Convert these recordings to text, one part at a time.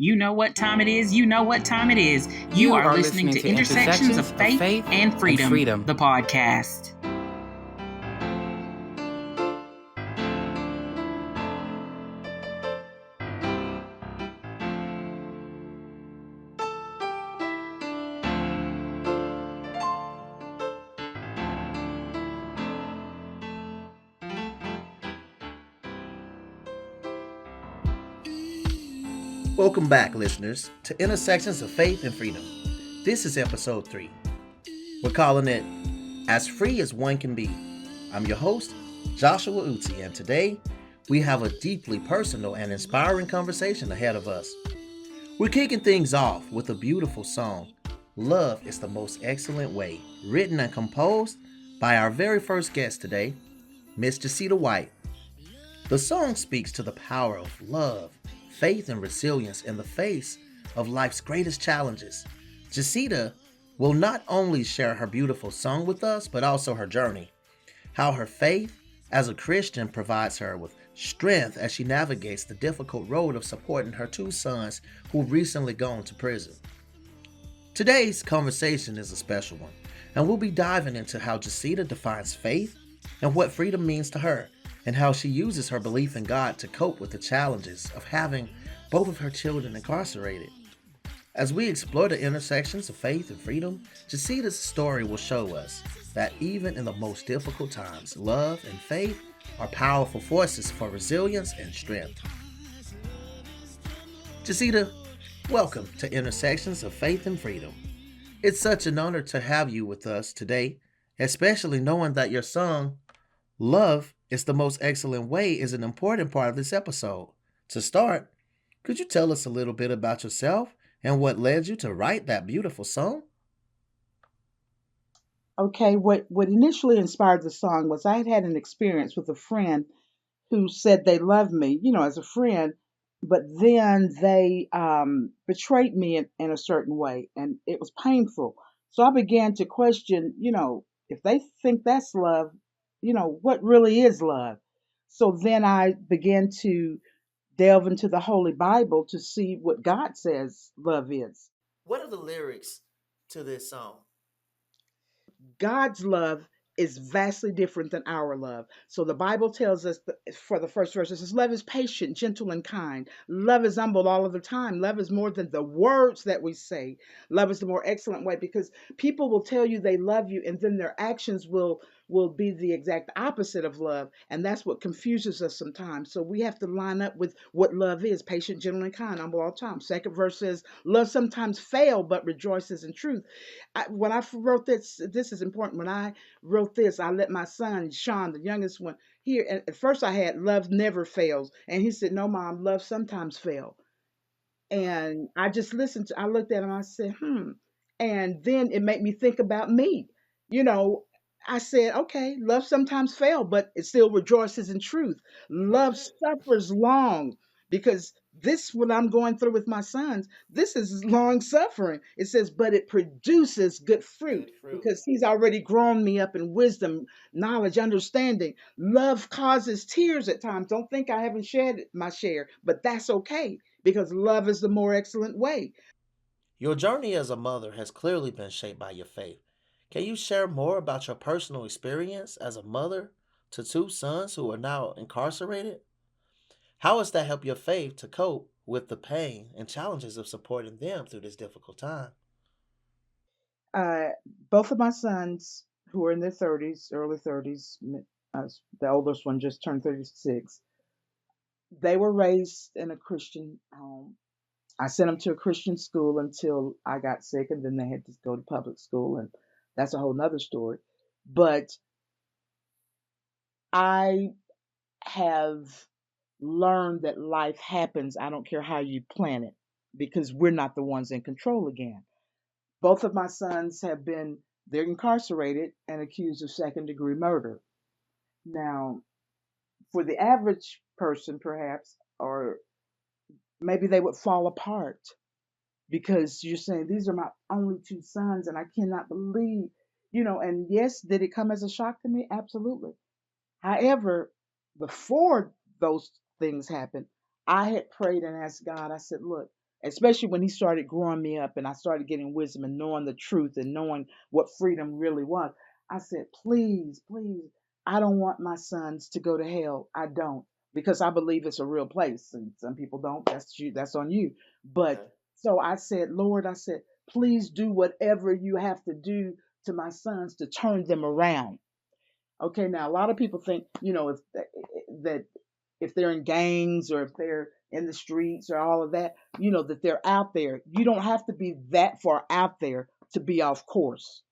You know what time it is. You know what time it is. You are listening to Intersections of Faith and Freedom, the podcast. Welcome back, listeners, to Intersections of Faith and Freedom. This is episode 3. We're calling it As Free as One Can Be. I'm your host, Joshua Outsey, and today we have a deeply personal and inspiring conversation ahead of us. We're kicking things off with a beautiful song, Love is the Most Excellent Way, written and composed by our very first guest today, Miss Jacita White. The song speaks to the power of love, faith, and resilience in the face of life's greatest challenges. Jacita will not only share her beautiful song with us, but also her journey, how her faith as a Christian provides her with strength as she navigates the difficult road of supporting her 2 sons who've recently gone to prison. Today's conversation is a special one, and we'll be diving into how Jacita defines faith and what freedom means to her, and how she uses her belief in God to cope with the challenges of having both of her children incarcerated. As we explore the intersections of faith and freedom, Jacita's story will show us that even in the most difficult times, love and faith are powerful forces for resilience and strength. Jacita, welcome to Intersections of Faith and Freedom. It's such an honor to have you with us today, especially knowing that your song, Love is the Most Excellent Way, is an important part of this episode. To start, could you tell us a little bit about yourself and what led you to write that beautiful song? Okay, what initially inspired the song was I had had an experience with a friend who said they loved me, as a friend, but then they betrayed me in a certain way, and it was painful. So I began to question, if they think that's love, what really is love? So then I began to delve into the Holy Bible to see what God says love is. What are the lyrics to this song? God's love is vastly different than our love. So the Bible tells us for the first verse, it says, love is patient, gentle, and kind. Love is humble all of the time. Love is more than the words that we say. Love is the more excellent way because people will tell you they love you and then their actions will be the exact opposite of love. And that's what confuses us sometimes. So we have to line up with what love is, patient, gentle, and kind, humble all the time. Second verse says, love sometimes fail, but rejoices in truth. When I wrote this is important. When I wrote this, I let my son, Sean, the youngest one, hear. And at first I had love never fails. And he said, no, mom, love sometimes fail. And I just listened I looked at him, I said, And then it made me think about me. You know, I said, okay, love sometimes fail, but it still rejoices in truth. Love suffers long because this, what I'm going through with my sons, this is long suffering. It says, but it produces good fruit because he's already grown me up in wisdom, knowledge, understanding. Love causes tears at times. Don't think I haven't shed my share, but that's okay because love is the more excellent way. Your journey as a mother has clearly been shaped by your faith. Can you share more about your personal experience as a mother to 2 sons who are now incarcerated? How has that helped your faith to cope with the pain and challenges of supporting them through this difficult time? Uh, Both of my sons, who are in their 30s, early 30s, the oldest one just turned 36, they were raised in a Christian home. I sent them to a Christian school until I got sick, and then they had to go to public school, and that's a whole nother story. But I have learned that life happens. I don't care how you plan it, because we're not the ones in control again. Both of my sons they're incarcerated and accused of second degree murder. Now, for the average person, perhaps, or maybe they would fall apart because you're saying, these are my only 2 sons, and I cannot believe, and yes, did it come as a shock to me? Absolutely. However, before those things happened, I had prayed and asked God, I said, look, especially when he started growing me up and I started getting wisdom and knowing the truth and knowing what freedom really was. I said, please, please, I don't want my sons to go to hell. I don't, because I believe it's a real place. And some people don't. That's you. That's on you. But Okay. so I said, Lord, I said, please do whatever you have to do to my sons to turn them around. Okay, now a lot of people think, if that if they're in gangs or if they're in the streets or all of that, that they're out there. You don't have to be that far out there to be off course.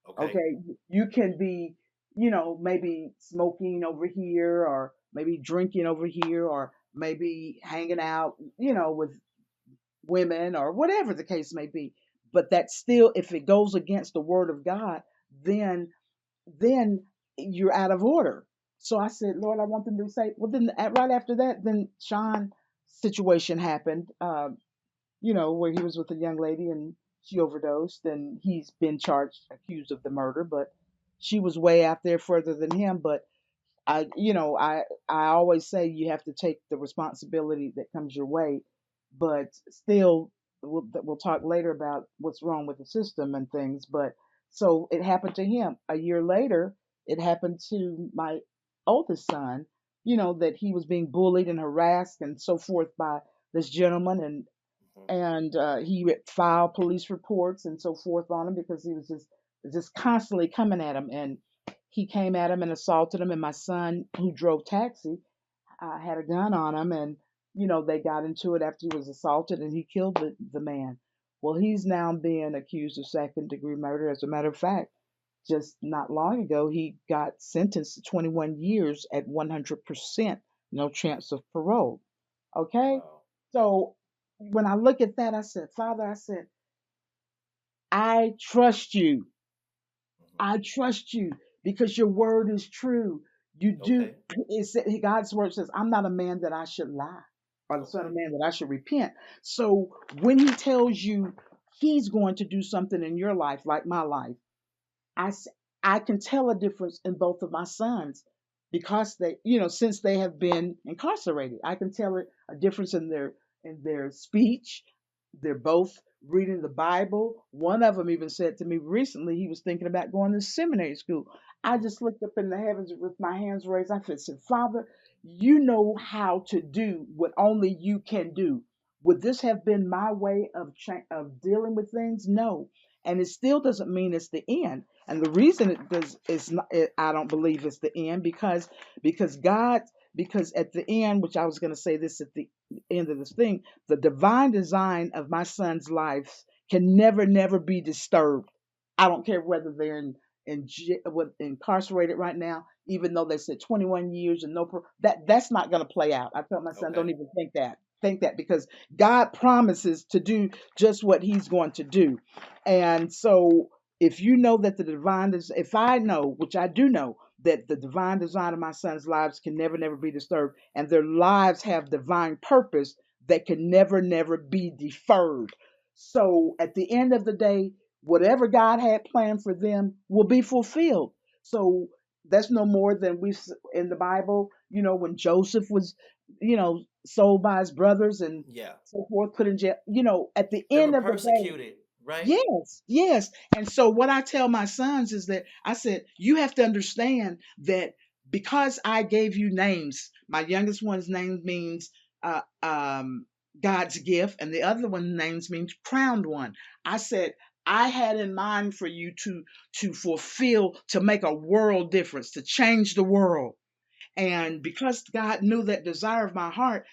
Okay. Okay, you can be, maybe smoking over here or maybe drinking over here or maybe hanging out, with women or whatever the case may be. But that still, if it goes against the word of God, then then you're out of order. So I said, Lord, I want them to be saved. Well, then right after that, then Sean situation happened, where he was with a young lady and she overdosed and he's been charged, accused of the murder, but she was way out there further than him. But I always say you have to take the responsibility that comes your way, but still, we'll talk later about what's wrong with the system and things. But so it happened to him. A year later, it happened to my oldest son. That he was being bullied and harassed and so forth by this gentleman, Mhm. and he would file police reports and so forth on him because he was just constantly coming at him, and he came at him and assaulted him. And my son, who drove taxi, had a gun on him, and they got into it after he was assaulted, and he killed the man. Well, he's now being accused of second-degree murder. As a matter of fact, just not long ago, he got sentenced to 21 years at 100%, no chance of parole. Okay, Wow. so when I look at that, I said, Father, I said, I trust you. Mhm. I trust you because your word is true. You do. Okay. God's word says, I'm not a man that I should lie, or the son of Okay. man that I should repent. So when he tells you he's going to do something in your life, like my life, I, s- I can tell a difference in both of my sons because they, since they have been incarcerated, I can tell a difference in their speech. They're both reading the Bible. One of them even said to me recently he was thinking about going to seminary school. I just looked up in the heavens with my hands raised. I said, Father, you know how to do what only you can do. Would this have been my way of dealing with things? No. And it still doesn't mean it's the end. And the reason it does is not, I don't believe it's the end because God, because at the end, which I was going to say this at the end of this thing, the divine design of my son's life can never be disturbed. I don't care whether they're incarcerated right now, even though they said 21 years and that's not going to play out. I tell my son, don't Okay. even think that because God promises to do just what He's going to do. And so if you know that if I know, which I do know, that the divine design of my son's lives can never be disturbed, and their lives have divine purpose that can never be deferred. So at the end of the day, whatever God had planned for them will be fulfilled. So that's no more than in the Bible, when Joseph was, sold by his brothers and Yeah. so forth, put in jail, at the They were end of the day. persecuted, right? Yes, yes. And so what I tell my sons is that I said, you have to understand that because I gave you names, my youngest one's name means uh, um, God's gift, and the other one's names means crowned one. I said, I had in mind for you to fulfill, to make a world difference, to change the world. And because God knew that desire of my heart,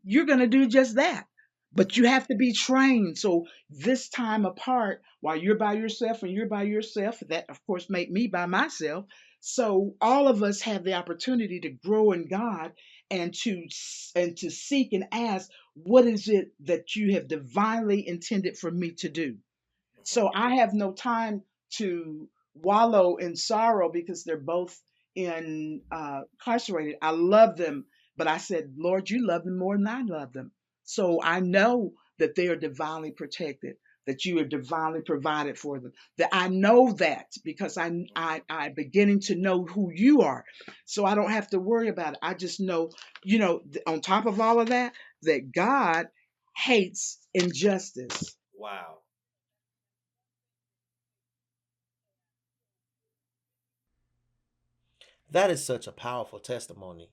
you're going to do just that. But you Mhm. have to be trained. So this time apart, while you're by yourself and you're by yourself, that of course made me by myself. So all of us have the opportunity to grow in God and to seek and ask, what is it that you have divinely intended for me to do? Mhm. So I have no time to wallow in sorrow because they're both incarcerated. I love them, but I said, Lord, you love them more than I love them. So I know that they are divinely protected, that you have divinely provided for them. That I know that because I'm beginning to know who you are. So I don't have to worry about it. I just know, on top of all of that, that God hates injustice. Wow. That is such a powerful testimony.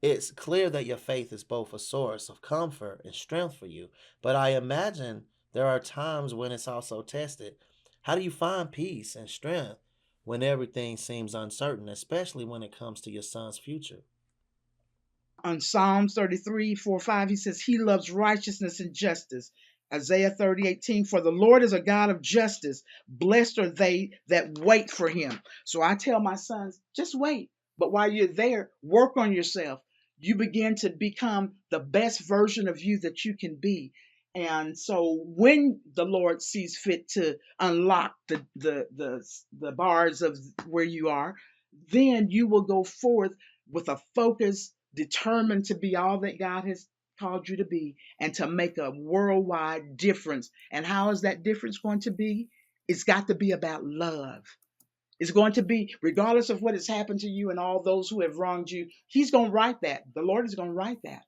It's clear that your faith is both a source of comfort and strength for you, but I imagine there are times when it's also tested. How do you find peace and strength when everything seems uncertain, especially when it comes to your son's future? On Psalms 33, 4, 5, he says, he loves righteousness and justice. Isaiah 30:18, for the Lord is a God of justice. Blessed are they that wait for him. So I tell my sons, just wait. But while you're there, work on yourself. You begin to become the best version of you that you can be. And so when the Lord sees fit to unlock the bars of where you are, then you will go forth with a focus, determined to be all that God has called you to be and to make a worldwide difference. And how is that difference going to be? It's got to be about love. It's going to be, regardless of what has happened to you and all those who have wronged you, He's going to right that. The Lord is going to right that.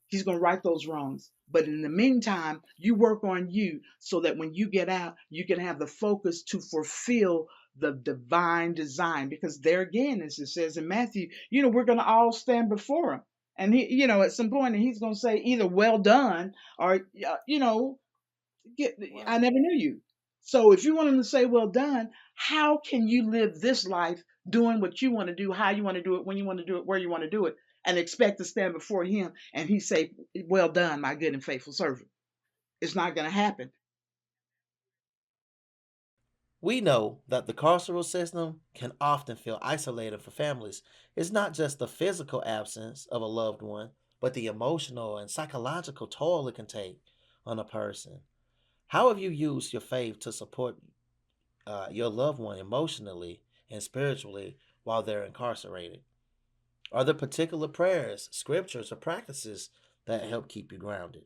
He's going to right those wrongs. But in the meantime, you work on you so that when you get out, you can have the focus to fulfill the divine design. Because there again, as it says in Matthew, we're going to all stand before him. And at some point, and he's going to say either well done or, I never knew you. So if you want him to say well done, how can you live this life doing what you want to do, how you want to do it, when you want to do it, where you want to do it, and expect to stand before him and he say, well done, my good and faithful servant? It's not going to happen. We know that the carceral system can often feel isolating for families. It's not just the physical absence of a loved one, but the emotional and psychological toll it can take on a person. How have you used your faith to support your loved one emotionally and spiritually while they're incarcerated? Are there particular prayers, scriptures, or practices that help keep you grounded?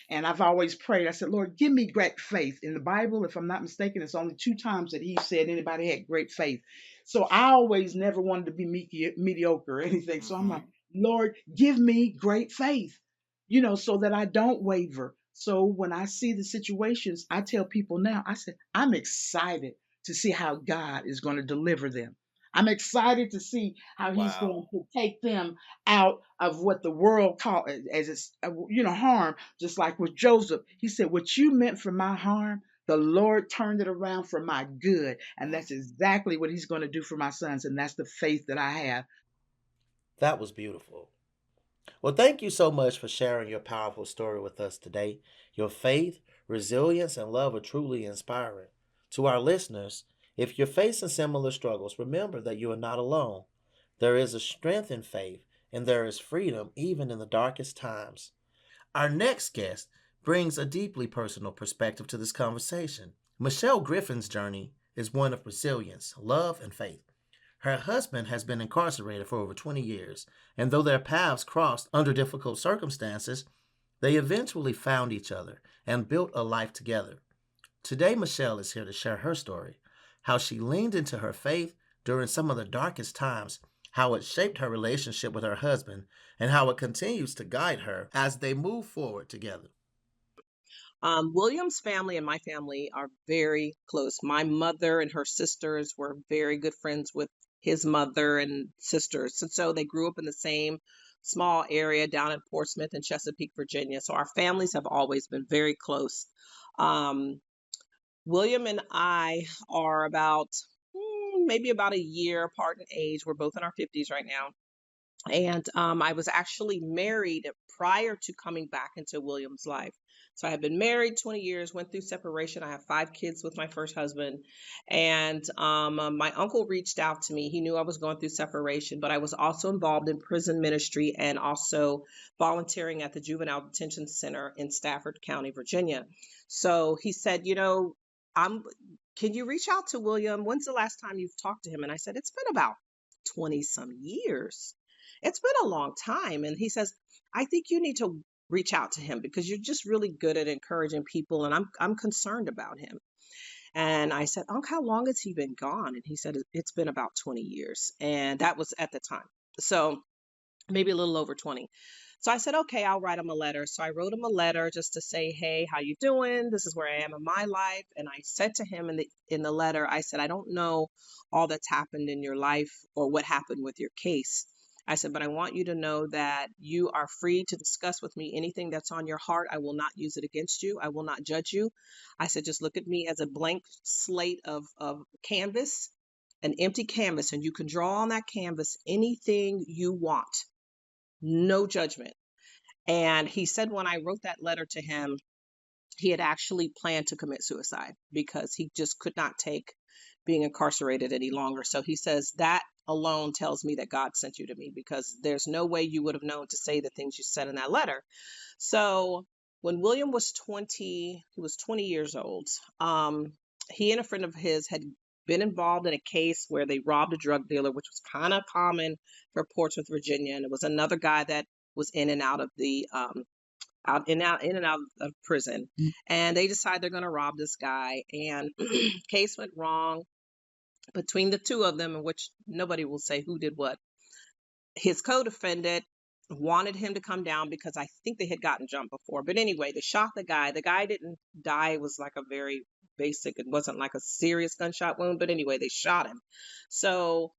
And I've always prayed. I said, Lord, give me great faith. In the Bible, if I'm not mistaken, it's only 2 times that he said anybody had great faith. So I always never wanted to be mediocre or anything. So I'm like, Lord, give me great faith, so that I don't waver. So when I see the situations, I tell people now, I said, I'm excited to see how God is going to deliver them. I'm excited to see how he's going Wow. to take them out of what the world call as it's harm. Just like with Joseph, he said, what you meant for my harm, the Lord turned it around for my good. And that's exactly what he's going to do for my sons. And that's the faith that I have. That was beautiful. Well, thank you so much for sharing your powerful story with us today. Your faith, resilience, and love are truly inspiring. To our listeners, if you're facing similar struggles, remember that you are not alone. There is a strength in faith, and there is freedom even in the darkest times. Our next guest brings a deeply personal perspective to this conversation. Michelle Griffin's journey is one of resilience, love, and faith. Her husband has been incarcerated for over 20 years, and though their paths crossed under difficult circumstances, they eventually found each other and built a life together. Today, Michelle is here to share her story, how she leaned into her faith during some of the darkest times, how it shaped her relationship with her husband, and how it continues to guide her as they move forward together. William's family and my family are very close. My mother and her sisters were very good friends with his mother and sisters. And so they grew up in the same small area down in Portsmouth and Chesapeake, Virginia. So our families have always been very close. Um, William and I are about maybe about a year apart in age. We're both in our 50s right now. And I was actually married prior to coming back into William's life. So I had been married 20 years, went through separation. I have 5 kids with my first husband. And my uncle reached out to me. He knew I was going through separation, but I was also involved in prison ministry and also volunteering at the Juvenile Detention Center in Stafford County, Virginia. So he said, can you reach out to William? When's the last time you've talked to him? And I said, it's been about 20 some years. It's been a long time. And he says, I think you need to reach out to him because you're just really good at encouraging people. And I'm concerned about him. And I said, Uncle, how long has he been gone? And he said, it's been about 20 years. And that was at the time. So maybe a little over 20. So I said, okay, I'll write him a letter. So I wrote him a letter just to say, hey, how you doing? This is where I am in my life. And I said to him in the letter, I said, I don't know all that's happened in your life or what happened with your case. I said, but I want you to know that you are free to discuss with me anything that's on your heart. I will not use it against you. I will not judge you. I said, just look at me as a blank slate of canvas, an empty canvas, and you can draw on that canvas anything you want. No judgment. And he said when I wrote that letter to him, he had actually planned to commit suicide because he just could not take being incarcerated any longer. So he says that alone tells me that God sent you to me, because there's no way you would have known to say the things you said in that letter. So when William was 20, he was 20 years old. He and a friend of his had been involved in a case where they robbed a drug dealer, which was kind of common for Portsmouth, Virginia. And it was another guy that was in and out of the in and out of prison. And they decide they're going to rob this guy. And case went wrong between the two of them, in which nobody will say who did what. His co-defendant wanted him to come down because I think they had gotten jumped before. But anyway, they shot the guy. The guy didn't die. It was like a very basic, it wasn't like a serious gunshot wound, but anyway, they shot him. So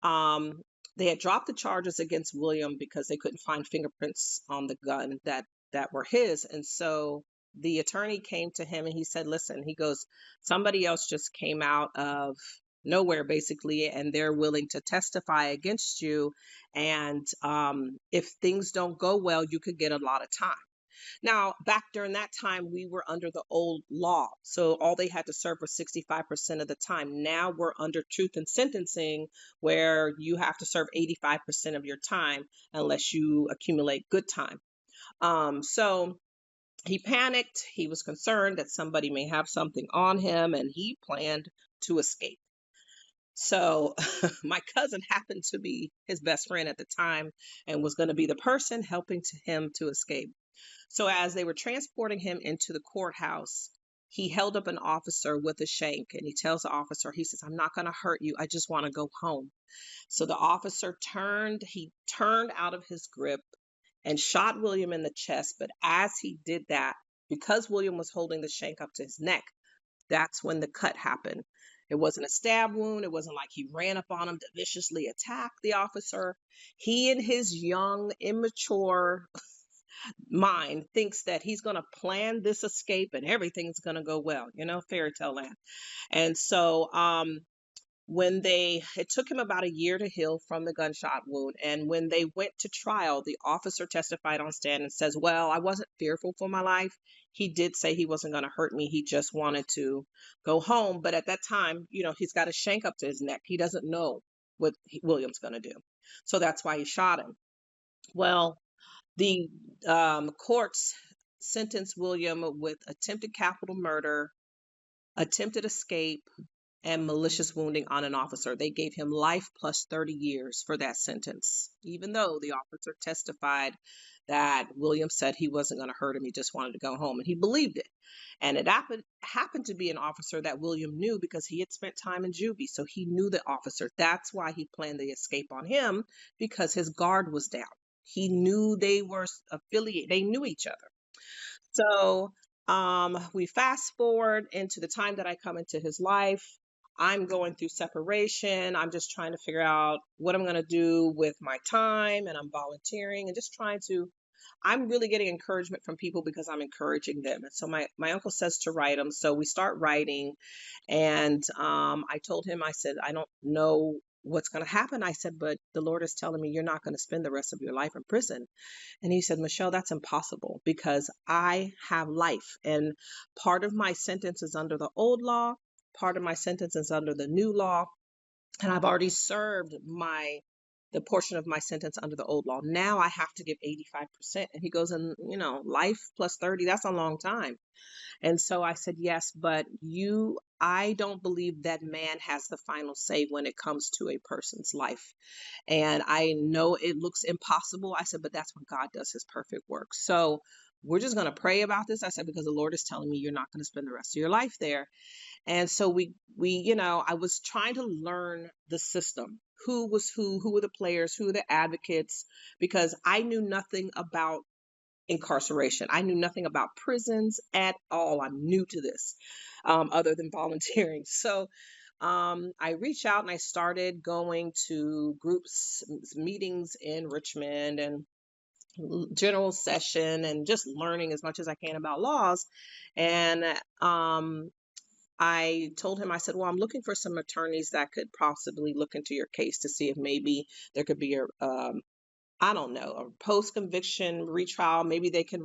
they had dropped the charges against William because they couldn't find fingerprints on the gun that were his. And so the attorney came to him and he said, listen, he goes, somebody else just came out of nowhere basically, and they're willing to testify against you. And if things don't go well, you could get a lot of time. Now, back during that time, we were under the old law. So all they had to serve was 65% of the time. Now we're under truth in sentencing, where you have to serve 85% of your time unless you accumulate good time. So he panicked. He was concerned that somebody may have something on him, and he planned to escape. So my cousin happened to be his best friend at the time and was going to be the person helping him to escape. So as they were transporting him into the courthouse, he held up an officer with a shank, and he tells the officer, he says, I'm not going to hurt you. I just want to go home. So the officer turned out of his grip and shot William in the chest. But as he did that, because William was holding the shank up to his neck, that's when the cut happened. It wasn't a stab wound. It wasn't like he ran up on him to viciously attack the officer. He, in his young, immature mind, thinks that he's going to plan this escape and everything's going to go well, fairy tale land. And so it took him about a year to heal from the gunshot wound. And when they went to trial, the officer testified on stand and says, well, I wasn't fearful for my life. He did say he wasn't going to hurt me. He just wanted to go home. But at that time, he's got a shank up to his neck. He doesn't know what William's going to do. So that's why he shot him. Well, the courts sentenced William with attempted capital murder, attempted escape, and malicious wounding on an officer. They gave him life plus 30 years for that sentence, even though the officer testified that William said he wasn't going to hurt him. He just wanted to go home, and he believed it. And it happened to be an officer that William knew because he had spent time in juvie. So he knew the officer. That's why he planned the escape on him, because his guard was down. He knew they were affiliated. They knew each other. So we fast forward into the time that I come into his life. I'm going through separation. I'm just trying to figure out what I'm going to do with my time, and I'm volunteering and just I'm really getting encouragement from people because I'm encouraging them. And so my uncle says to write them. So we start writing, and I told him, I said, I don't know what's going to happen. I said, but the Lord is telling me you're not going to spend the rest of your life in prison. And he said, Michelle, that's impossible because I have life. And part of my sentence is under the old law. Part of my sentence is under the new law. And I've already served the portion of my sentence under the old law. Now I have to give 85%. And he goes, and life plus 30, that's a long time. And so I said, yes, but I don't believe that man has the final say when it comes to a person's life. And I know it looks impossible. I said, but that's when God does his perfect work. So we're just going to pray about this. I said, because the Lord is telling me you're not going to spend the rest of your life there. And so I was trying to learn the system. Who was who were the players, who were the advocates, because I knew nothing about incarceration. I knew nothing about prisons at all. I'm new to this, other than volunteering. So I reached out and I started going to groups, meetings in Richmond and general session, and just learning as much as I can about laws. And I told him, I said, well, I'm looking for some attorneys that could possibly look into your case to see if maybe there could be I don't know, a post-conviction retrial. Maybe they can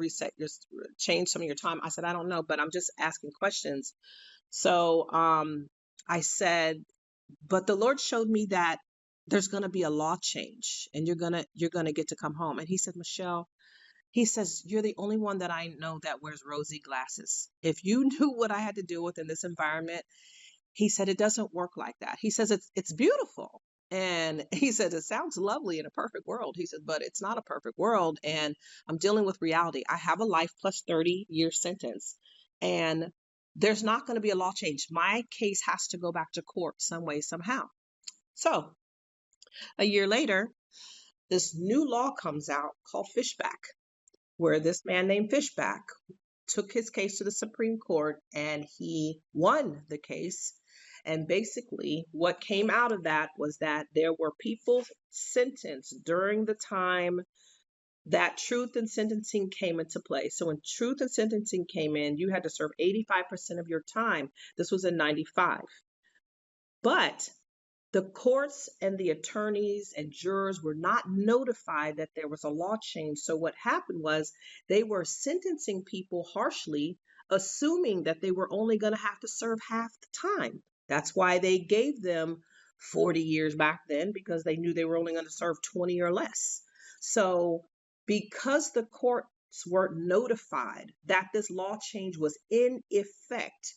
change some of your time. I said, I don't know, but I'm just asking questions. So I said, but the Lord showed me that there's going to be a law change and you're going to get to come home. And he said, Michelle, he says, you're the only one that I know that wears rosy glasses. If you knew what I had to deal with in this environment, he said, it doesn't work like that. He says, it's beautiful. And he said, it sounds lovely in a perfect world. He said, but it's not a perfect world. And I'm dealing with reality. I have a life plus 30-year sentence. And there's not going to be a law change. My case has to go back to court some way, somehow. So a year later, this new law comes out called Fishback, where this man named Fishback took his case to the Supreme Court and he won the case. And basically what came out of that was that there were people sentenced during the time that truth in sentencing came into play. So when truth in sentencing came in, you had to serve 85% of your time. This was in 95. But the courts and the attorneys and jurors were not notified that there was a law change. So what happened was they were sentencing people harshly, assuming that they were only going to have to serve half the time. That's why they gave them 40 years back then, because they knew they were only going to serve 20 or less. So because the courts weren't notified that this law change was in effect,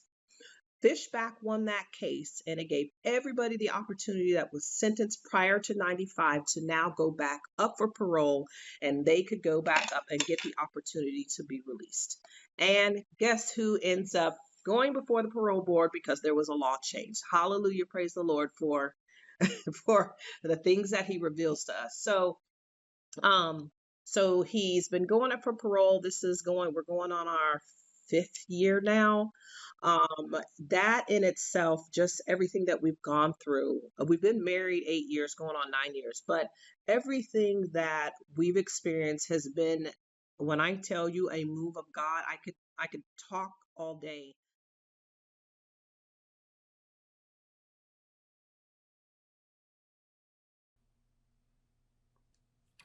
Fishback won that case, and it gave everybody the opportunity that was sentenced prior to 95 to now go back up for parole, and they could go back up and get the opportunity to be released. And guess who ends up going before the parole board because there was a law change? Hallelujah, praise the Lord for for the things that he reveals to us. So he's been going up for parole. We're going on our 5th year now. That in itself, just everything that we've gone through, we've been married 8 years, going on 9 years, but everything that we've experienced has been, when I tell you, a move of God. I could talk all day.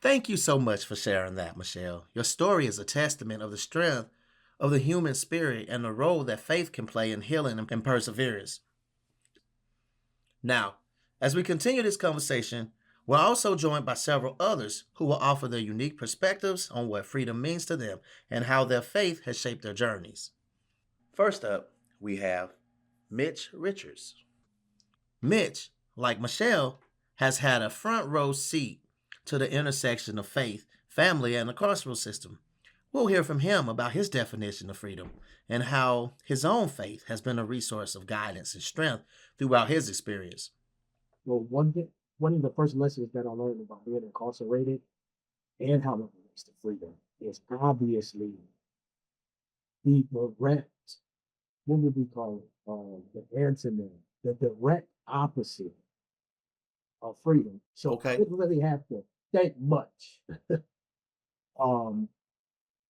Thank you so much for sharing that, Michelle. Your story is a testament of the strength of the human spirit and the role that faith can play in healing and perseverance. Now, as we continue this conversation, we're also joined by several others who will offer their unique perspectives on what freedom means to them and how their faith has shaped their journeys. First up, we have Mitch Richards. Mitch, like Michelle, has had a front row seat to the intersection of faith, family, and the carceral system. We'll hear from him about his definition of freedom and how his own faith has been a resource of guidance and strength throughout his experience. Well, one of the first lessons that I learned about being incarcerated and how it relates to freedom is obviously the direct, what would we call it? The antonym, the direct opposite of freedom. So Okay. I didn't really have to think much.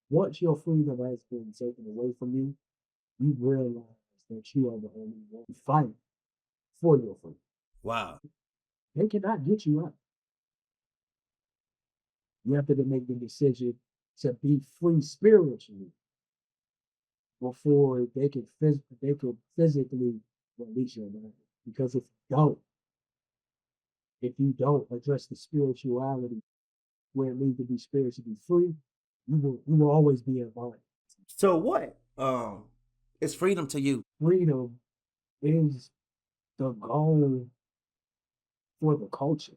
Once your freedom has been taken away from you, you realize that you are the only one fighting for your freedom. Wow. They cannot get you out. You have to make the decision to be free spiritually before they could physically release your mind. Because if you don't address the spirituality where it needs to be spiritually free, you will always be in bondage. So what is freedom to you? Freedom is the goal for the culture.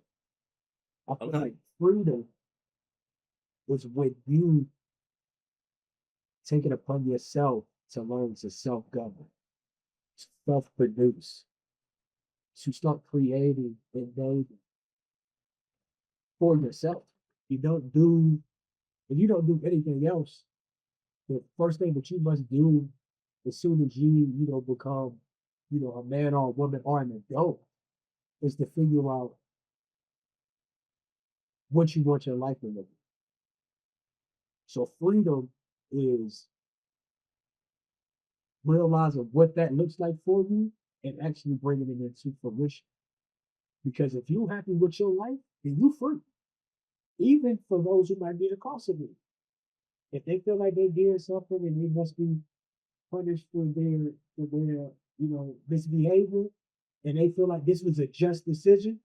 I feel like freedom is when you take it upon yourself to learn to self-govern, self-produce, to start creating and dating for yourself. You don't do, if you don't do anything else, the first thing that you must do as soon as you become, a man or a woman or an adult is to figure out what you want your life to look like. So freedom is realizing what that looks like for you and actually bringing it into fruition. Because if you're happy with your life, then you're free. Even for those who might be incarcerated. If they feel like they did something and they must be punished for their misbehavior, and they feel like this was a just decision,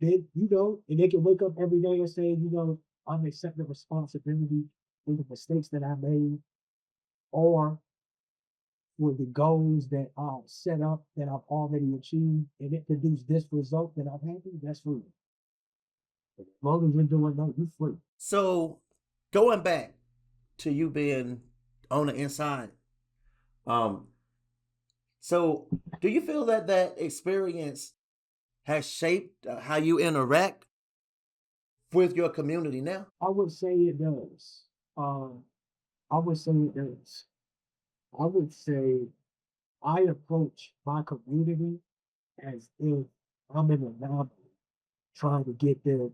then and they can wake up every day and say, I'm accepting responsibility for the mistakes that I made, or for the goals that are set up that I've already achieved, and it produced this result that I'm happy. That's free. As long as you're doing that, you're free. So, going back to you being on the inside, um, so do you feel that that experience has shaped how you interact with your community now? I would say it does. I would say it does. I would say I approach my community as if I'm in a lab trying to get them,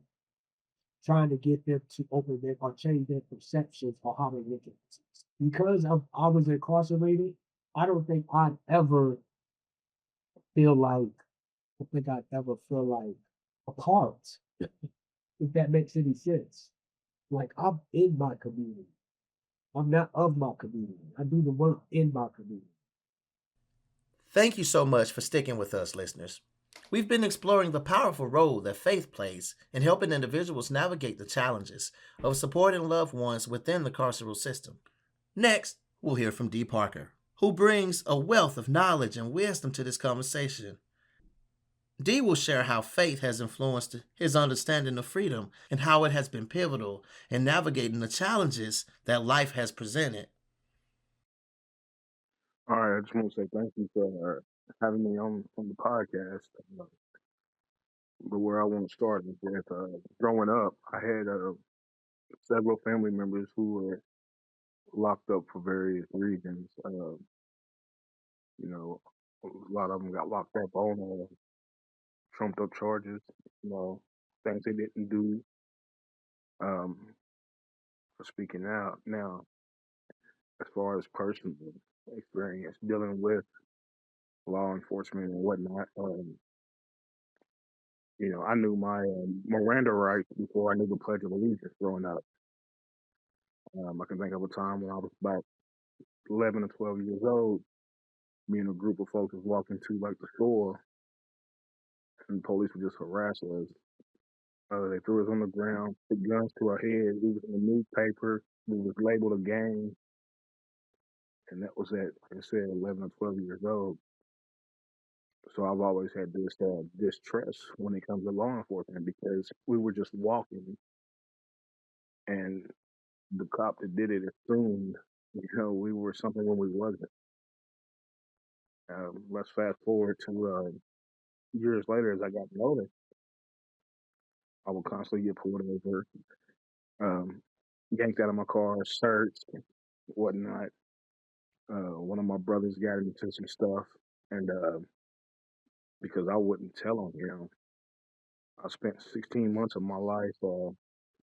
to open their or change their perceptions or how they look at things. Because I was incarcerated, I don't think I'd ever feel like, apart, if that makes any sense. Like I'm in my community. I'm not of my community. I do the work in my community. Thank you so much for sticking with us, listeners. We've been exploring the powerful role that faith plays in helping individuals navigate the challenges of supporting loved ones within the carceral system. Next, we'll hear from Dee Parker, who brings a wealth of knowledge and wisdom to this conversation. Dee will share how faith has influenced his understanding of freedom and how it has been pivotal in navigating the challenges that life has presented. All right, I just want to say thank you for having me on the podcast. But where I want to start is that growing up, I had several family members who were locked up for various reasons. You know, a lot of them got locked up on trumped up charges, things they didn't do. Um, for speaking out now, as far as personal experience dealing with law enforcement and whatnot, I knew my Miranda rights before I knew the Pledge of Allegiance growing up. I can think of a time when I was about 11 or 12 years old. Me and a group of folks was walking to like the store, and the police would just harass us. They threw us on the ground, put guns to our heads. We was in the newspaper. We was labeled a gang, and that was at, like I said, 11 or 12 years old. So I've always had this distrust when it comes to law enforcement because we were just walking, and the cop that did it assumed, we were something when we wasn't. Let's fast forward to years later as I got older. I would constantly get pulled over, yanked out of my car, searched, whatnot. One of my brothers got into some stuff, and because I wouldn't tell on him, I spent 16 months of my life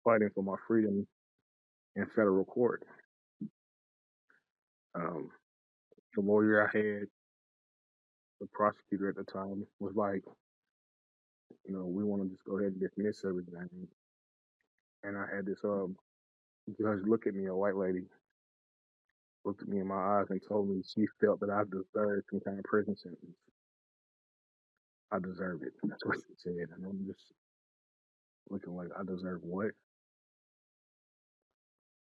fighting for my freedom in federal court. The lawyer I had, the prosecutor at the time, was like, we want to just go ahead and dismiss everything. And I had this judge look at me, a white lady, looked at me in my eyes and told me she felt that I deserved some kind of prison sentence. I deserve it. That's what she said. And I'm just looking like, I deserve what?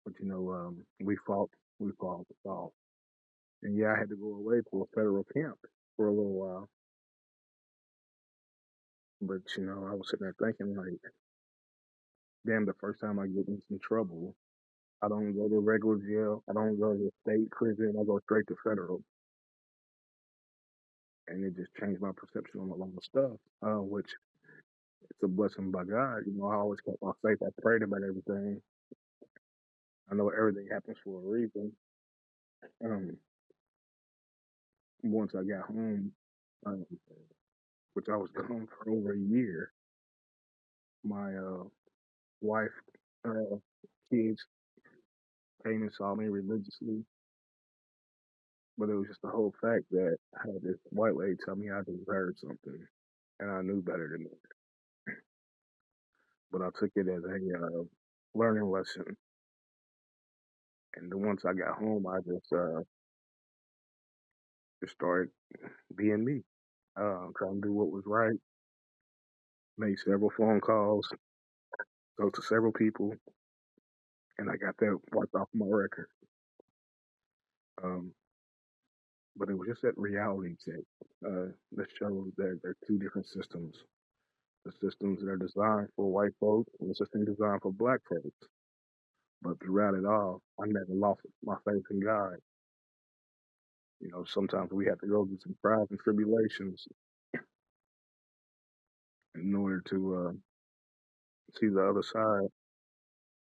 But we fought. And yeah, I had to go away to a federal camp for a little while. But I was sitting there thinking like, damn, the first time I get in some trouble, I don't go to regular jail. I don't go to state prison. I go straight to federal. And it just changed my perception on a lot of stuff, which it's a blessing by God. You know, I always kept my faith. I prayed about everything. I know everything happens for a reason. Um, Once I got home, um, which I was gone for over a year, my wife, kids came and saw me religiously. But it was just the whole fact that I had this white lady tell me I deserved something, and I knew better than that. But I took it as a learning lesson. And then once I got home, I just started being me, trying to do what was right. Made several phone calls, spoke to several people, and I got that wiped off my record. Um, but it was just that reality check that showed that there are two different systems. The systems that are designed for white folks and the system designed for black folks. But throughout it all, I never lost my faith in God. You know, sometimes we have to go through some trials and tribulations in order to see the other side.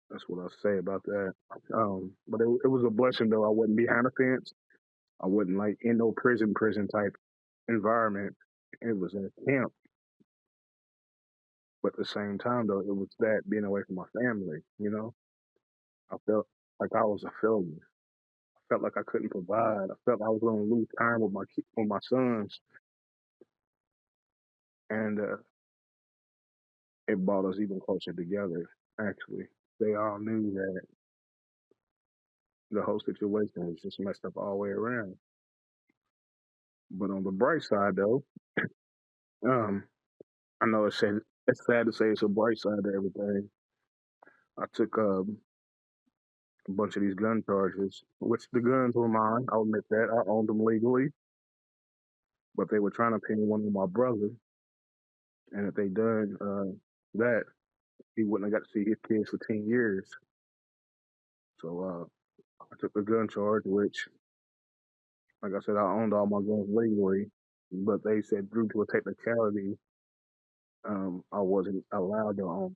That's what I'll say about that. But it was a blessing, though. I wasn't behind a fence. I wasn't like in no prison type environment. It was in a camp. But at the same time, though, it was that being away from my family, you know? I felt like I was a failure. I felt like I couldn't provide. I felt I was going to lose time with my sons. And it brought us even closer together, actually. They all knew that the whole situation was just messed up all the way around. But on the bright side, though, um, I know it's sad to say it's a bright side to everything. I took a bunch of these gun charges, which the guns were mine. I'll admit that. I owned them legally. But they were trying to pin one on my brother. And if they done that, he wouldn't have got to see his kids for 10 years. So I took the gun charge, which, like I said, I owned all my guns legally. But they said due to a technicality, I wasn't allowed to own.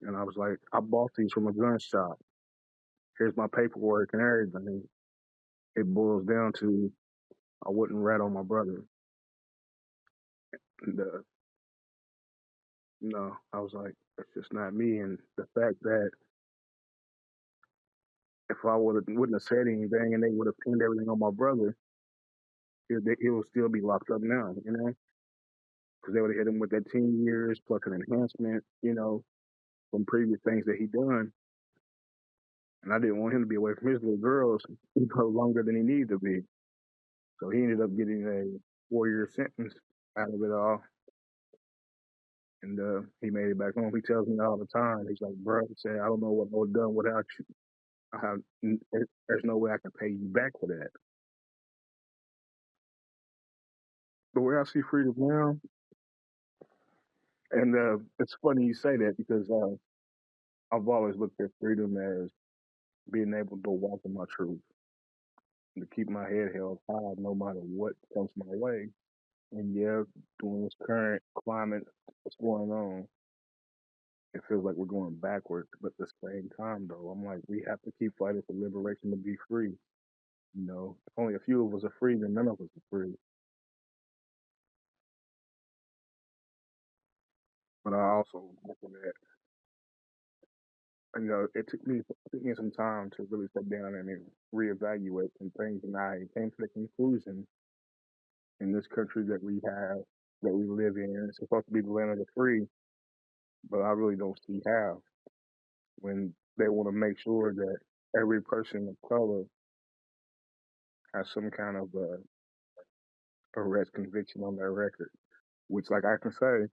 And I was like, I bought these from a gun shop. Here's my paperwork and everything. It boils down to I wouldn't rat on my brother. And no, I was like, that's just not me. And the fact that if I wouldn't have said anything and they would have pinned everything on my brother, it would still be locked up now, you know? Because they would have hit him with that 10 years plus an enhancement, you know, from previous things that he done. And I didn't want him to be away from his little girls longer than he needed to be. So he ended up getting a 4-year sentence out of it all. And he made it back home. He tells me all the time, he's like, bro, he said, I don't know what I would have done without you. There's no way I can pay you back for that. The way I see freedom now, and it's funny you say that because I've always looked at freedom as being able to walk in my truth, to keep my head held high no matter what comes my way. And yeah, during this current climate, what's going on, it feels like we're going backwards. But at the same time, though, I'm like, we have to keep fighting for liberation to be free. You know, if only a few of us are free, then none of us are free. But I also looking at, you know, it took me some time to really sit down and reevaluate some things, and I came to the conclusion in this country that we live in, it's supposed to be the land of the free, but I really don't see how when they want to make sure that every person of color has some kind of arrest conviction on their record, which, like I can say,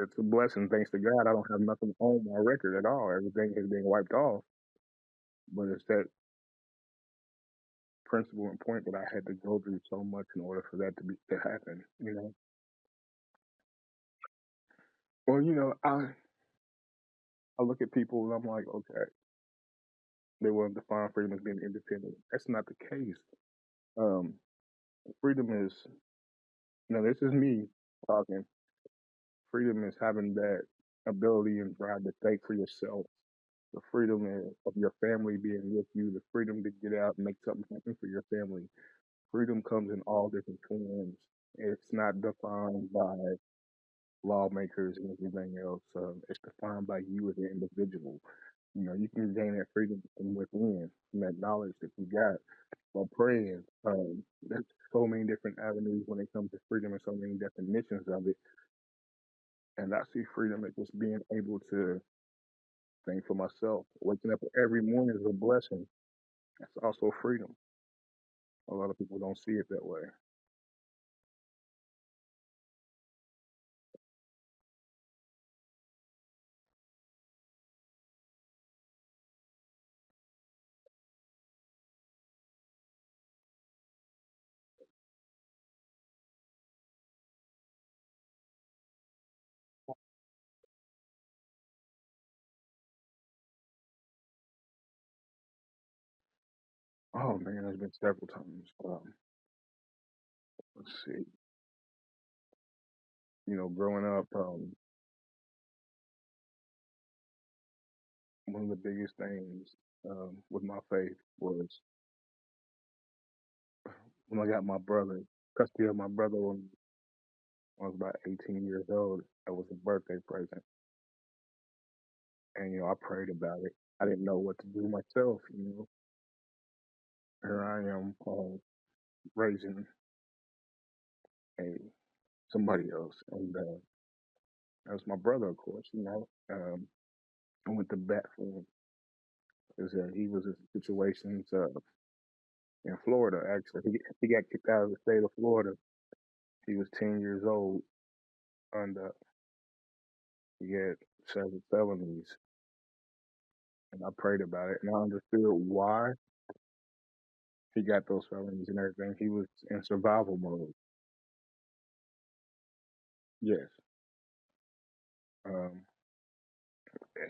it's a blessing. Thanks to God, I don't have nothing on my record at all. Everything has been wiped off. But it's that principle and point that I had to go through so much in order for that to happen. You know. Well, you know, I look at people and I'm like, okay, they want to define freedom as being independent. That's not the case. Um, freedom is, this is me talking. Freedom is having that ability and drive to think for yourself. The freedom of your family being with you, the freedom to get out and make something happen for your family. Freedom comes in all different forms. It's not defined by lawmakers and everything else. It's defined by you as an individual. You can gain that freedom from within, from that knowledge that you got by praying. There's so many different avenues when it comes to freedom and so many definitions of it. And I see freedom as just being able to think for myself. Waking up every morning is a blessing. That's also freedom. A lot of people don't see it that way. Oh man, there's been several times. Let's see. Growing up, one of the biggest things with my faith was when I got my brother, custody of my brother when I was about 18 years old. That was a birthday present, and I prayed about it. I didn't know what to do myself. Here I am raising a somebody else, and that was my brother, of course. I went to bat for him because he was in situations in Florida. Actually, he got kicked out of the state of Florida. He was 10 years old, and he had several felonies. And I prayed about it, and I understood why he got those felonies and everything. He was in survival mode. Yes, um,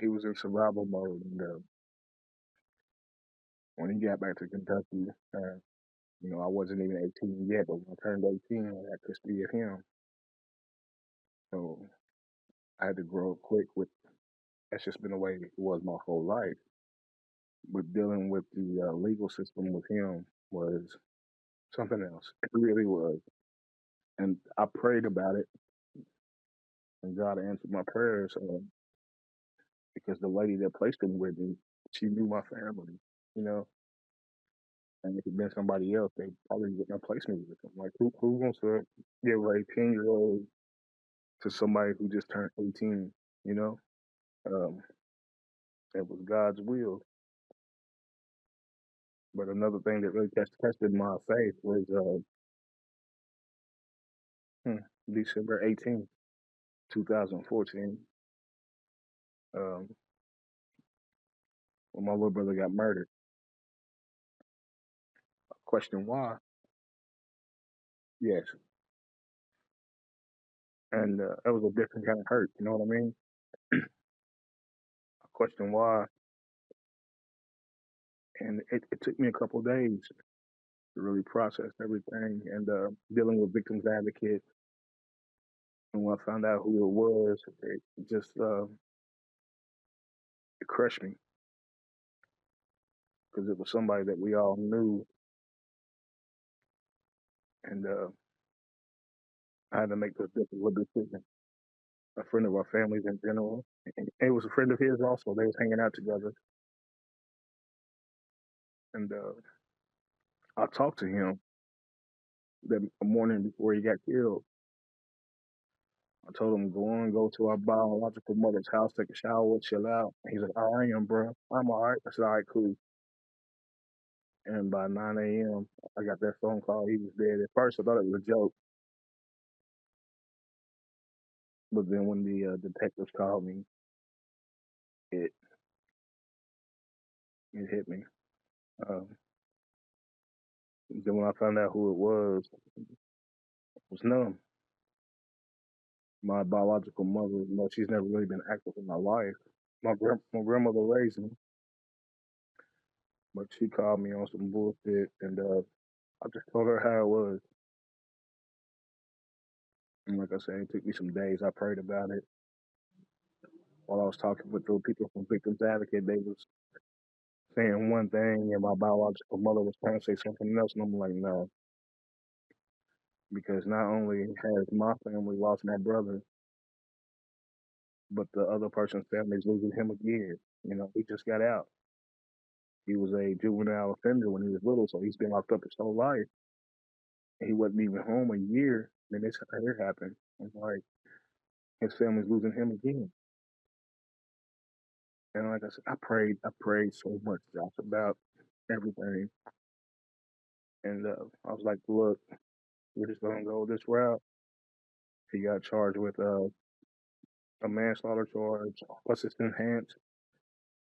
he was in survival mode, and when he got back to Kentucky, I wasn't even 18 yet, but when I turned 18, I had custody of him. So I had to grow up quick with. That's just been the way it was my whole life. But dealing with the legal system with him was something else. It really was. And I prayed about it, and God answered my prayers because the lady that placed him with me, she knew my family, you know. And if it had been somebody else, they probably wouldn't have placed me with him. Like, who wants to give a 10-year-old to somebody who just turned 18, you know? Um, it was God's will. But another thing that really tested my faith was December 18th, 2014, um, when my little brother got murdered. I questioned why. Yes. And that was a different kind of hurt, you know what I mean? I questioned why. And it took me a couple of days to really process everything and dealing with victims advocate. And when I found out who it was, it just it crushed me because it was somebody that we all knew, and I had to make this difficult decision. A friend of our families in general, and it was a friend of his also. They was hanging out together, and I talked to him that morning before he got killed. I told him, go to our biological mother's house, take a shower, chill out. And he's like, oh, I am, bro. I'm all right. I said, all right, cool. And by 9 a.m., I got that phone call. He was dead. At first, I thought it was a joke. But then when the detectives called me, it hit me. Then when I found out who it was numb. My biological mother, she's never really been active in my life. My grandmother raised me. But she called me on some bullshit, and I just told her how it was. And like I said, it took me some days. I prayed about it. While I was talking with the people from Victims Advocate, they was saying one thing, and my biological mother was trying to say something else, and I'm like, no. Because not only has my family lost my brother, but the other person's family is losing him again. You know, he just got out. He was a juvenile offender when he was little, so he's been locked up his whole life. And he wasn't even home a year. Then this here happened. And like his family's losing him again. And like I said, I prayed so much, Josh, about everything. And I was like, look, we're just gonna go this route. He got charged with a manslaughter charge, persistent enhanced.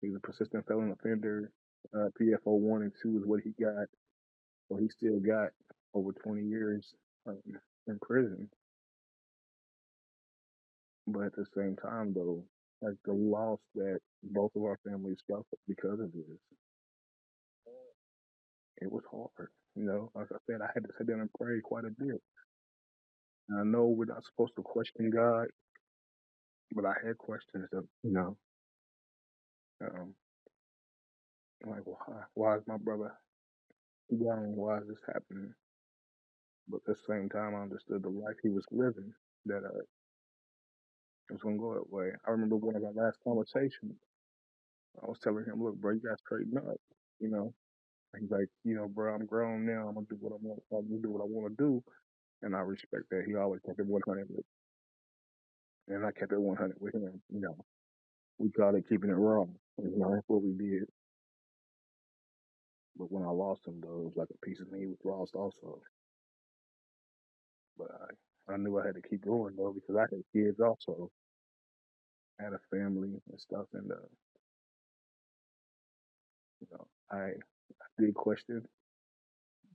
He's a persistent felon offender. PFO 1 and 2 is what he got. So he still got over 20 years in prison. But at the same time, though, like the loss that both of our families suffered because of this, it was hard. You know, like I said, I had to sit down and pray quite a bit. And I know we're not supposed to question God, but I had questions of, um, like, why is my brother young? Why is this happening? But at the same time, I understood the life he was living, that it was going to go that way. I remember one of our last conversations, I was telling him, look, bro, you got to straighten up, you know. He's like, bro, I'm grown now. I'm going to do what I want. I'm going to do what I want to do. And I respect that. He always kept it 100 with, and I kept it 100 with him. You know, we called it keeping it raw. That's what we did. But when I lost him, though, it was like a piece of me was lost also. But I knew I had to keep going, though, because I had kids also. I had a family and stuff. And, I did question,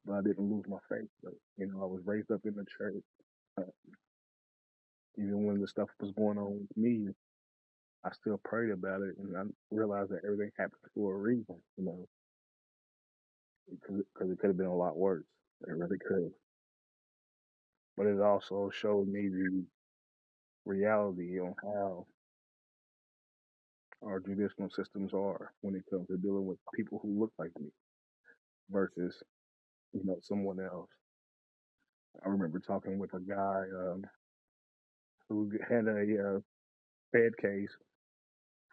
but I didn't lose my faith. But, I was raised up in the church. Even when the stuff was going on with me, I still prayed about it, and I realized that everything happened for a reason, because it could have been a lot worse. It really could. But it also showed me the reality on how our judicial systems are when it comes to dealing with people who look like me versus, someone else. I remember talking with a guy who had a Fed case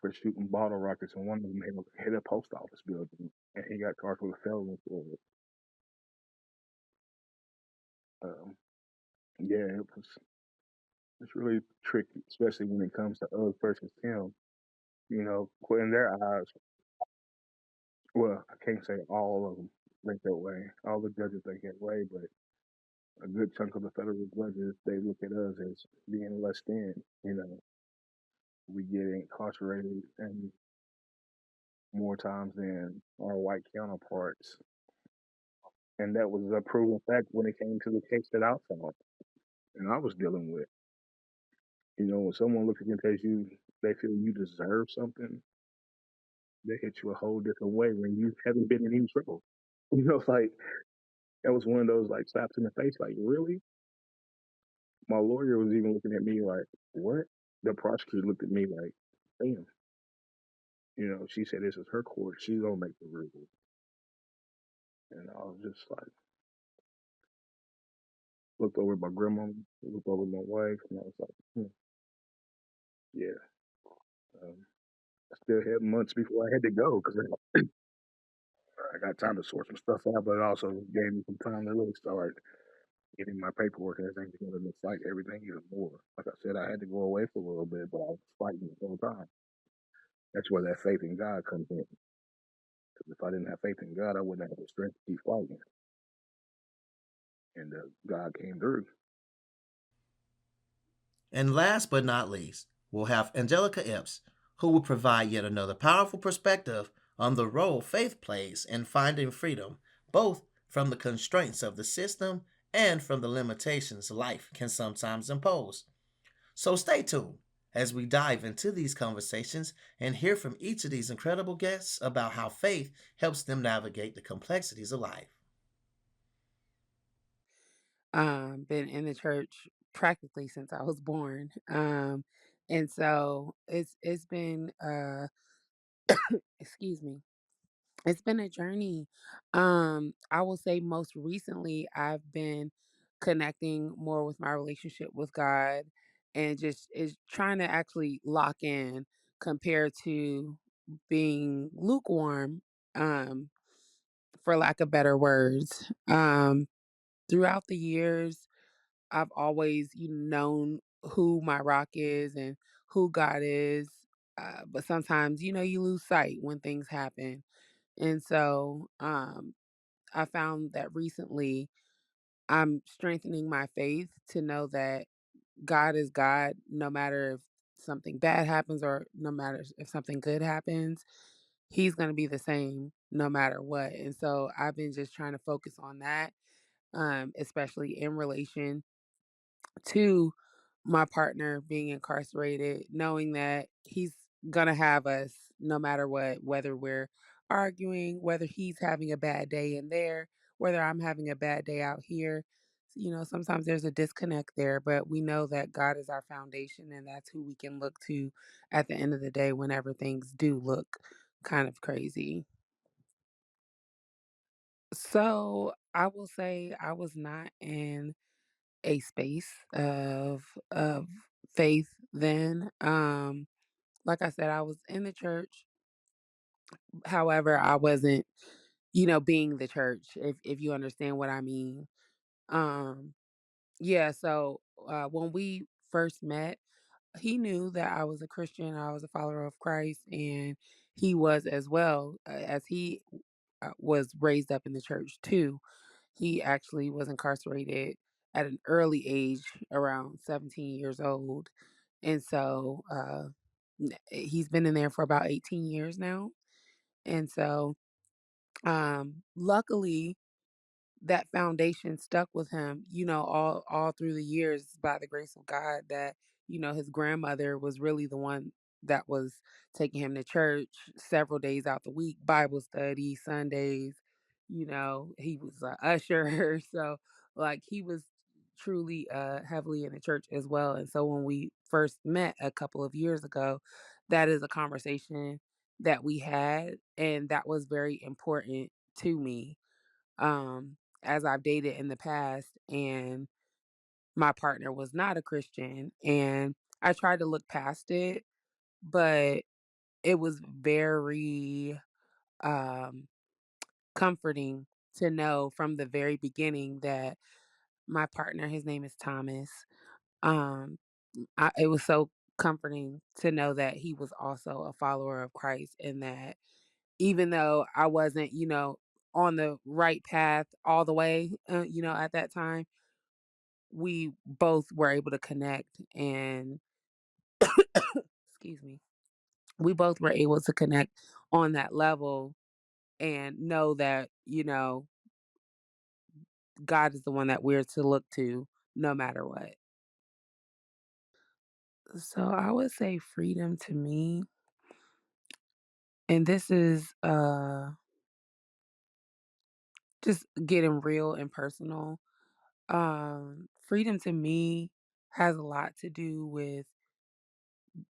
for shooting bottle rockets, and one of them hit a post office building, and he got charged with a felony for it. Yeah, it's really tricky, especially when it comes to us versus him. In their eyes, well, I can't say all of them think that way. All the judges think that way, but a good chunk of the federal judges, they look at us as being less than. We get incarcerated and more times than our white counterparts. And that was a proven fact when it came to the case that I fought and I was dealing with. When someone looks at you and tells you they feel you deserve something, they hit you a whole different way when you haven't been in any trouble. Like that was one of those like slaps in the face. Like, really? My lawyer was even looking at me like, what? The prosecutor looked at me like, damn. She said this is her court. She's gonna make the rules. And I was just like, looked over at my grandma, looked over at my wife, and I was like, yeah. I still had months before I had to go because I got time to sort some stuff out, but it also gave me some time to really start getting my paperwork and everything together to fight everything even more. Like I said, I had to go away for a little bit, but I was fighting the whole time. That's where that faith in God comes in. Because if I didn't have faith in God, I wouldn't have the strength to keep fighting. And God came through. And last but not least, we'll have Angelica Epps, who will provide yet another powerful perspective on the role faith plays in finding freedom, both from the constraints of the system and from the limitations life can sometimes impose. So stay tuned as we dive into these conversations and hear from each of these incredible guests about how faith helps them navigate the complexities of life. Been in the church practically since I was born. And so it's been excuse me. It's been a journey. I will say most recently I've been connecting more with my relationship with God and just is trying to actually lock in compared to being lukewarm, um, for lack of better words. Throughout the years, I've always known who my rock is and who God is. But sometimes, you lose sight when things happen. And so I found that recently I'm strengthening my faith to know that God is God no matter if something bad happens or no matter if something good happens. He's going to be the same no matter what. And so I've been just trying to focus on that, especially in relation to my partner being incarcerated, knowing that he's going to have us no matter what, whether we're arguing, whether he's having a bad day in there, whether I'm having a bad day out here. Sometimes there's a disconnect there, but we know that God is our foundation and that's who we can look to at the end of the day whenever things do look kind of crazy. So I will say I was not in a space of faith then. Like I said, I was in the church. However, I wasn't, being the church, if you understand what I mean. Um, yeah, so when we first met, he knew that I was a Christian, I was a follower of Christ, and he was as well, as he was raised up in the church too. He actually was incarcerated at an early age, around 17 years old. And so he's been in there for about 18 years now. And so luckily, that foundation stuck with him, all through the years by the grace of God that, his grandmother was really the one that was taking him to church several days out the week, Bible study, Sundays, he was a usher. So like he was truly heavily in the church as well. And so when we first met a couple of years ago, that is a conversation that we had and that was very important to me, as I've dated in the past, and my partner was not a Christian. And I tried to look past it, but it was very um, comforting to know from the very beginning that my partner, his name is Thomas, um, it was so comforting to know that he was also a follower of Christ and that even though I wasn't, on the right path all the way, at that time, we both were able to connect and, excuse me, we both were able to connect on that level and know that, God is the one that we're to look to no matter what. So I would say freedom to me, and this is just getting real and personal. Freedom to me has a lot to do with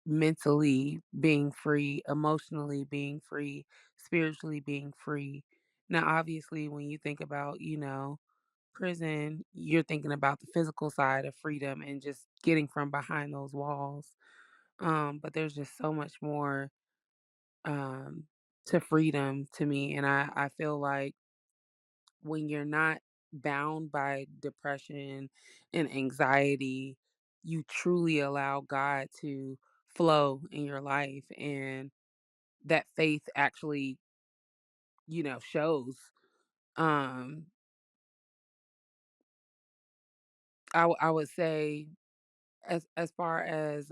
mentally being free, emotionally being free, spiritually being free. Now, obviously, when you think about, prison, you're thinking about the physical side of freedom and just getting from behind those walls. But there's just so much more um, to freedom to me. And I feel like when you're not bound by depression and anxiety, you truly allow God to flow in your life and that faith actually, shows. Um I would say as far as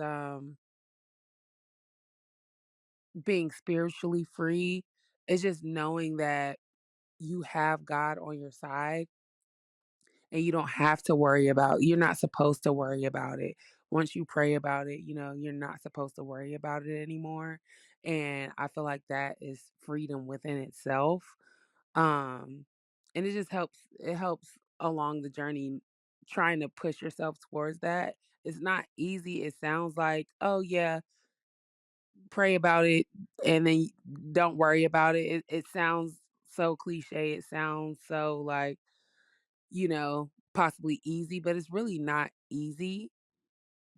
being spiritually free, it's just knowing that you have God on your side and you don't have to worry about, you're not supposed to worry about it, once you pray about it, you're not supposed to worry about it anymore. And I feel like that is freedom within itself. Um, and it helps along the journey trying to push yourself towards that. It's not easy. It sounds like, oh yeah, pray about it and then don't worry about it. It sounds so cliche. It sounds so like, possibly easy, but it's really not easy,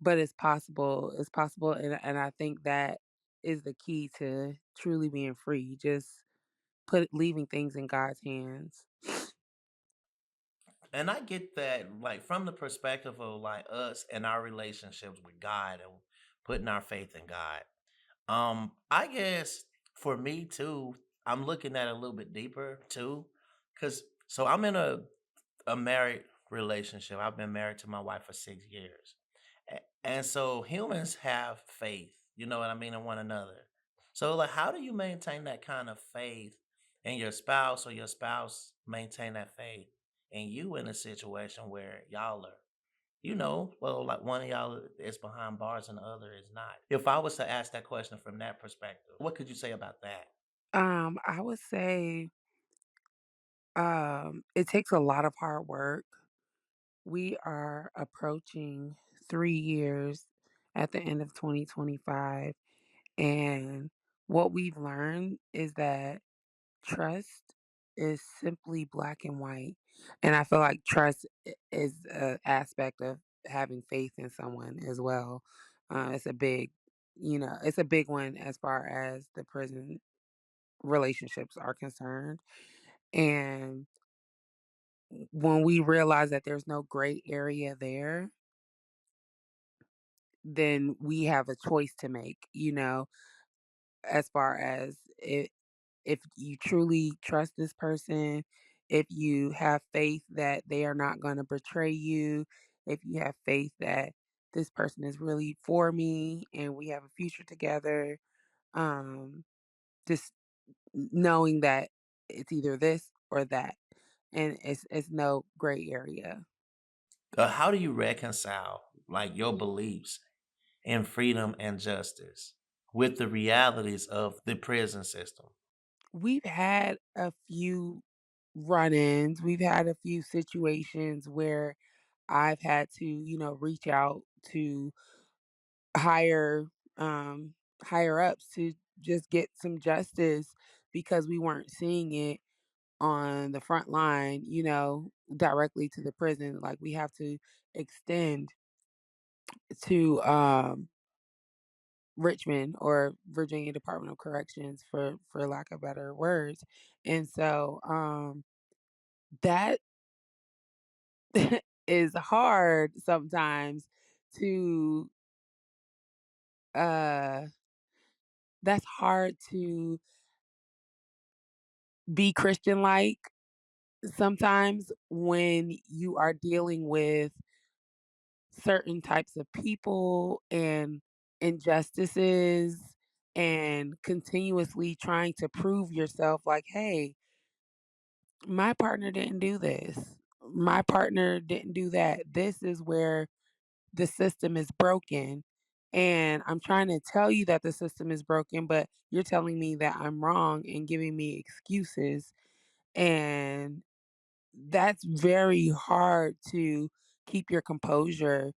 but it's possible. It's possible. And I think that is the key to truly being free. Just leaving things in God's hands. And I get that, like, from the perspective of like us and our relationships with God and putting our faith in God. I guess for me too, I'm looking at it a little bit deeper too, because so I'm in a married relationship. I've been married to my wife for 6 years. And so humans have faith, you know what I mean, in one another. So like how do you maintain that kind of faith in your spouse or your spouse maintain that faith and you in a situation where y'all are, well, like one of y'all is behind bars and the other is not. If I was to ask that question from that perspective, what could you say about that? I would say it takes a lot of hard work. We are approaching 3 years at the end of 2025. And what we've learned is that trust is simply black and white. And I feel like trust is an aspect of having faith in someone as well. It's a big, it's a big one as far as the prison relationships are concerned. And when we realize that there's no gray area there, then we have a choice to make, as far as it. If you truly trust this person, if you have faith that they are not going to betray you, if you have faith that this person is really for me and we have a future together, um, just knowing that it's either this or that, and it's no gray area. How do you reconcile like your beliefs in freedom and justice with the realities of the prison system? We've had a few run-ins. We've had a few situations where I've had to, reach out to higher um higher ups to just get some justice because we weren't seeing it on the front line, directly to the prison. Like we have to extend to Richmond or Virginia Department of Corrections for lack of better words. And so that is hard sometimes to uh that's hard to be Christian like sometimes when you are dealing with certain types of people and injustices and continuously trying to prove yourself like, hey, my partner didn't do this. My partner didn't do that. This is where the system is broken. And I'm trying to tell you that the system is broken, but you're telling me that I'm wrong and giving me excuses. And that's very hard to keep your composure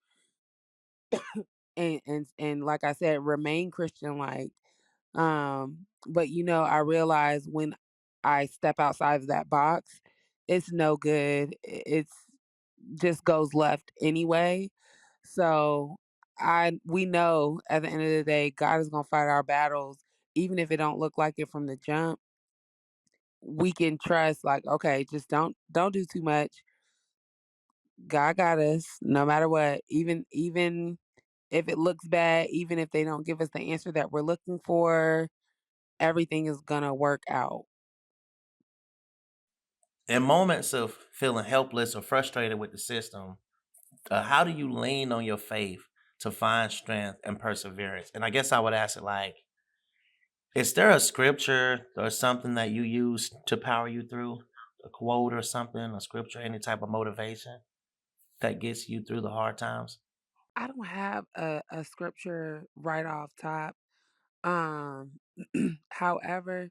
and like I said, remain Christian like. But I realize when I step outside of that box, it's no good. It's just goes left anyway. So we know at the end of the day, God is gonna fight our battles, even if it don't look like it from the jump. We can trust, like, okay, just don't do too much. God got us, no matter what. Even if it looks bad, even if they don't give us the answer that we're looking for, everything is gonna work out. In moments of feeling helpless or frustrated with the system, how do you lean on your faith to find strength and perseverance? And I guess I would ask it like, is there a scripture or something that you use to power you through? A quote or something, a scripture, any type of motivation that gets you through the hard times? I don't have a scripture right off top. Um, however,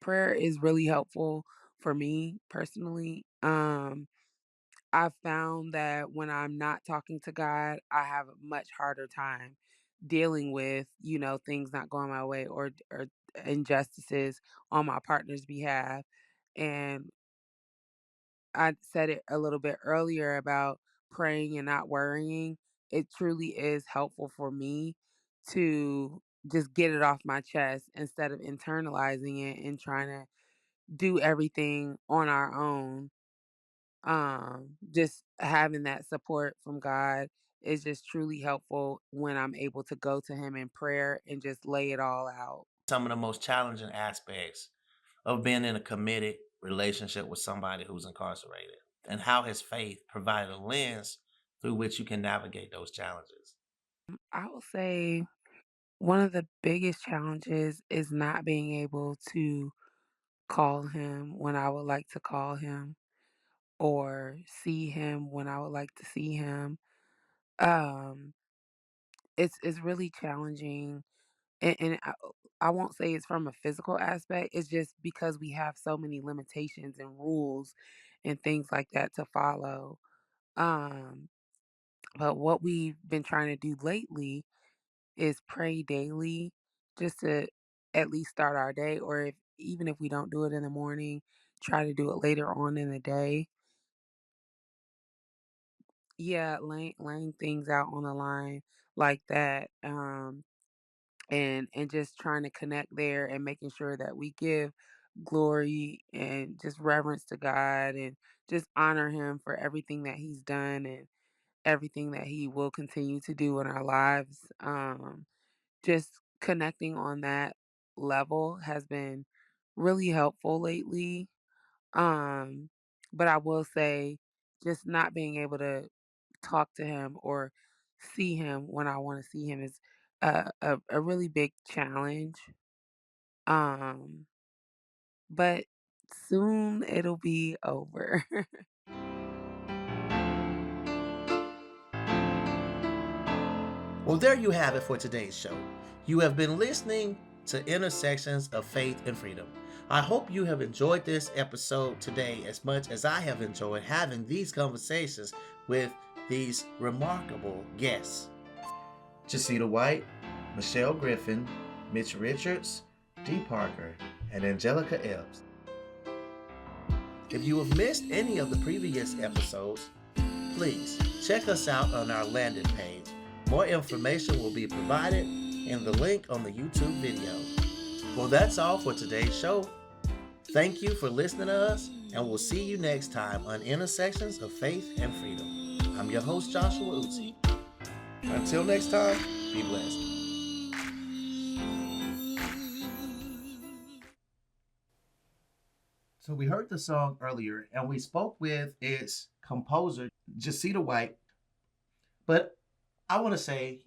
prayer is really helpful for me personally. I've found that when I'm not talking to God, I have a much harder time dealing with, things not going my way or injustices on my partner's behalf. And I said it a little bit earlier about praying and not worrying. It truly is helpful for me to just get it off my chest instead of internalizing it and trying to do everything on our own. Just having that support from God is just truly helpful when I'm able to go to him in prayer and just lay it all out. Some of the most challenging aspects of being in a committed relationship with somebody who's incarcerated, and how has faith provided a lens through which you can navigate those challenges? I will say one of the biggest challenges is not being able to call him when I would like to call him or see him when I would like to see him. Um, it's really challenging, and I won't say it's from a physical aspect. It's just because we have so many limitations and rules and things like that to follow. Um, but what we've been trying to do lately is pray daily, just to at least start our day, or even if we don't do it in the morning, try to do it later on in the day. Yeah, laying things out on the line like that. And just trying to connect there and making sure that we give glory and just reverence to God and just honor him for everything that he's done and everything that he will continue to do in our lives. Just connecting on that level has been really helpful lately. Um, but I will say just not being able to talk to him or see him when I want to see him is a really big challenge. Um, but soon it'll be over. Well, there you have it for today's show. You have been listening to Intersections of Faith and Freedom. I hope you have enjoyed this episode today as much as I have enjoyed having these conversations with these remarkable guests. Jacita White, Michelle Griffin, Mitch Richards, Dee Parker, and Angelica Ebbs. If you have missed any of the previous episodes, please check us out on our landing page. More information will be provided in the link on the YouTube video. Well, that's all for today's show. Thank you for listening to us, and we'll see you next time on Intersections of Faith and Freedom. I'm your host, Joshua Outsey. Until next time, be blessed. So we heard the song earlier, and we spoke with its composer, Jacita White. But I want to say,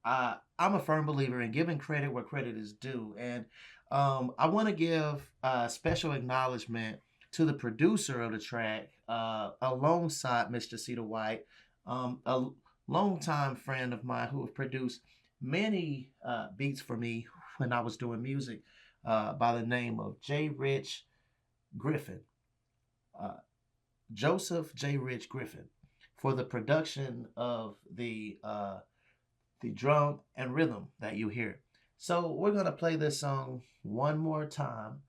I'm a firm believer in giving credit where credit is due. And I want to give special acknowledgement to the producer of the track, alongside Miss Jacita White, a longtime friend of mine who have produced many beats for me when I was doing music, by the name of J. Rich Griffin, Joseph J. Rich Griffin, for the production of the drum and rhythm that you hear. So we're going to play this song one more time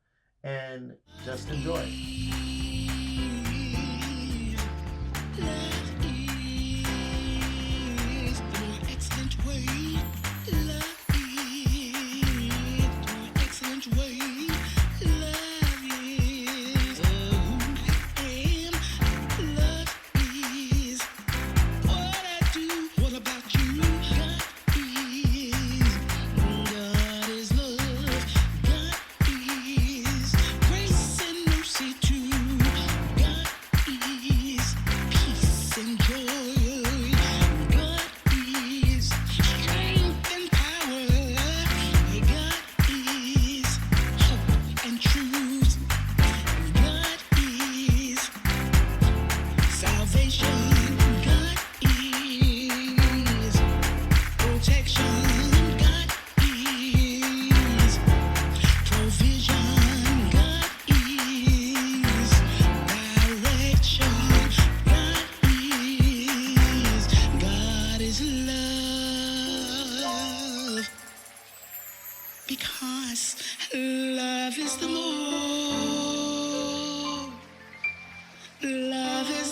and just enjoy it. Grace and mercy to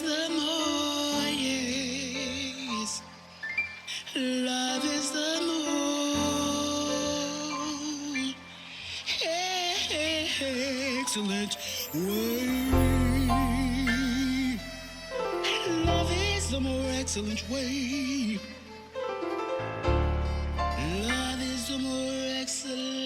the more, yes. Love is the more excellent way. Love is the more excellent way. Love is the more excellent